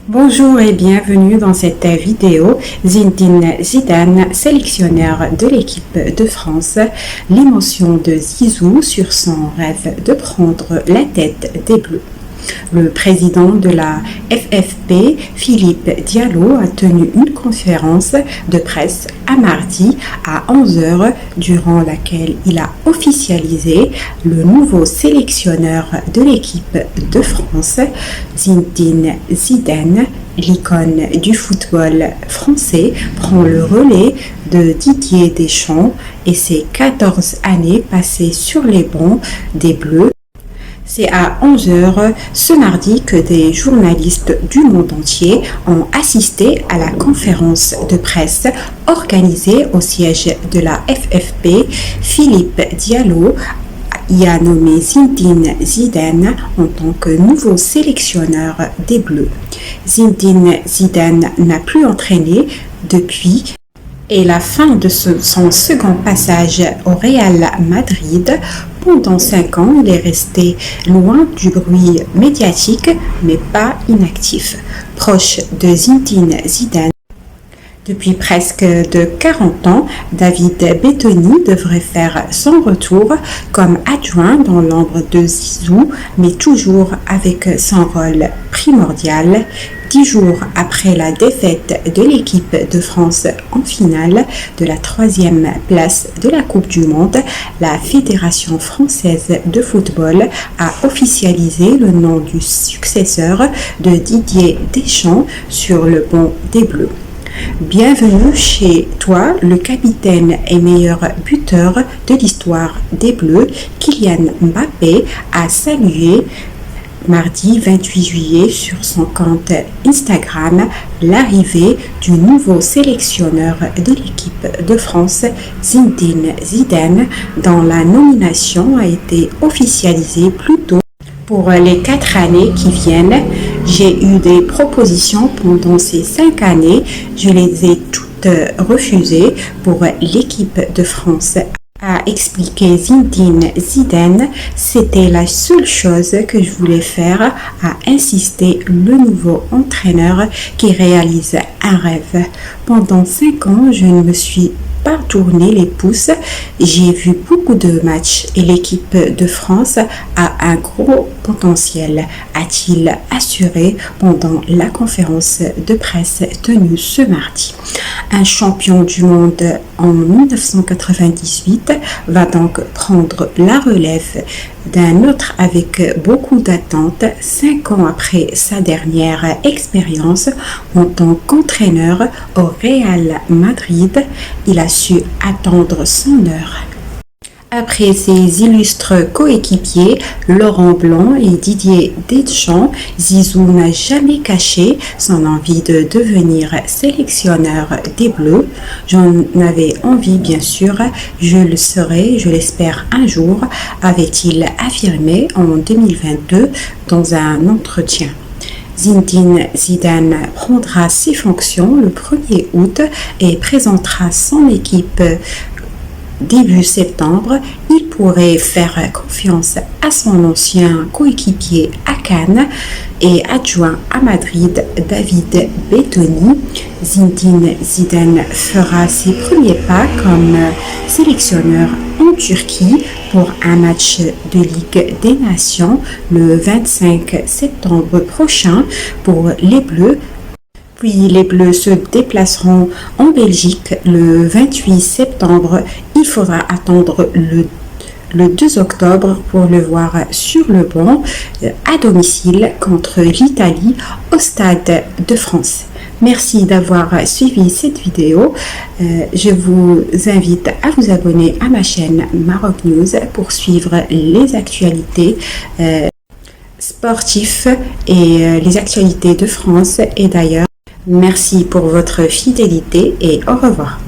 Bonjour et bienvenue dans cette vidéo. Zinedine Zidane, sélectionneur de l'équipe de France, l'émotion de Zizou sur son rêve de prendre la tête des Bleus. Le président de la FFP, Philippe Diallo, a tenu une conférence de presse à mardi à 11h, durant laquelle il a officialisé le nouveau sélectionneur de l'équipe de France, Zinedine Zidane. L'icône du football français prend le relais de Didier Deschamps et ses 14 années passées sur les bancs des Bleus. C'est à 11h ce mardi que des journalistes du monde entier ont assisté à la conférence de presse organisée au siège de la FFP. Philippe Diallo y a nommé Zinedine Zidane en tant que nouveau sélectionneur des Bleus. Zinedine Zidane n'a plus entraîné depuis la fin de son second passage au Real Madrid. Pendant 5 ans, il est resté loin du bruit médiatique, mais pas inactif. Proche de Zinedine Zidane depuis presque de 40 ans, David Bettoni devrait faire son retour comme adjoint dans l'ombre de Zizou, mais toujours avec son rôle primordial. 10 jours après la défaite de l'équipe de France en finale de la 3e place de la Coupe du Monde, la Fédération française de football a officialisé le nom du successeur de Didier Deschamps sur le banc des Bleus. Bienvenue chez toi, le capitaine et meilleur buteur de l'histoire des Bleus, Kylian Mbappé, a salué mardi 28 juillet sur son compte Instagram l'arrivée du nouveau sélectionneur de l'équipe de France, Zinedine Zidane, dont la nomination a été officialisée plus tôt. Pour les 4 années qui viennent, j'ai eu des propositions pendant ces 5 années. Je les ai toutes refusées pour l'équipe de France, a expliqué Zinedine Zidane. C'était la seule chose que je voulais faire, a insisté le nouveau entraîneur qui réalise un rêve. Pendant 5 ans, je ne me suis pas tourné les pouces. J'ai vu beaucoup de matchs et l'équipe de France a un gros potentiel, a-t-il assuré pendant la conférence de presse tenue ce mardi. Un champion du monde en 1998 va donc prendre la relève d'un autre avec beaucoup d'attentes 5 ans après sa dernière expérience en tant qu'entraîneur au Real Madrid. Il a su attendre son heure. Après ses illustres coéquipiers Laurent Blanc et Didier Deschamps, Zizou n'a jamais caché son envie de devenir sélectionneur des Bleus. J'en avais envie, bien sûr, je le serai, je l'espère un jour, avait-il affirmé en 2022 dans un entretien. Zinedine Zidane prendra ses fonctions le 1er août et présentera son équipe début septembre. Il pourrait faire confiance à son ancien coéquipier à Cannes et adjoint à Madrid, David Bettoni. Zinedine Zidane fera ses premiers pas comme sélectionneur en Turquie pour un match de Ligue des Nations le 25 septembre prochain pour les Bleus. Puis les Bleus se déplaceront en Belgique le 28 septembre. Il faudra attendre le 2 octobre pour le voir sur le banc à domicile contre l'Italie au Stade de France. Merci d'avoir suivi cette vidéo. Je vous invite à vous abonner à ma chaîne Maroc News pour suivre les actualités sportives et les actualités de France et d'ailleurs. Merci pour votre fidélité et au revoir.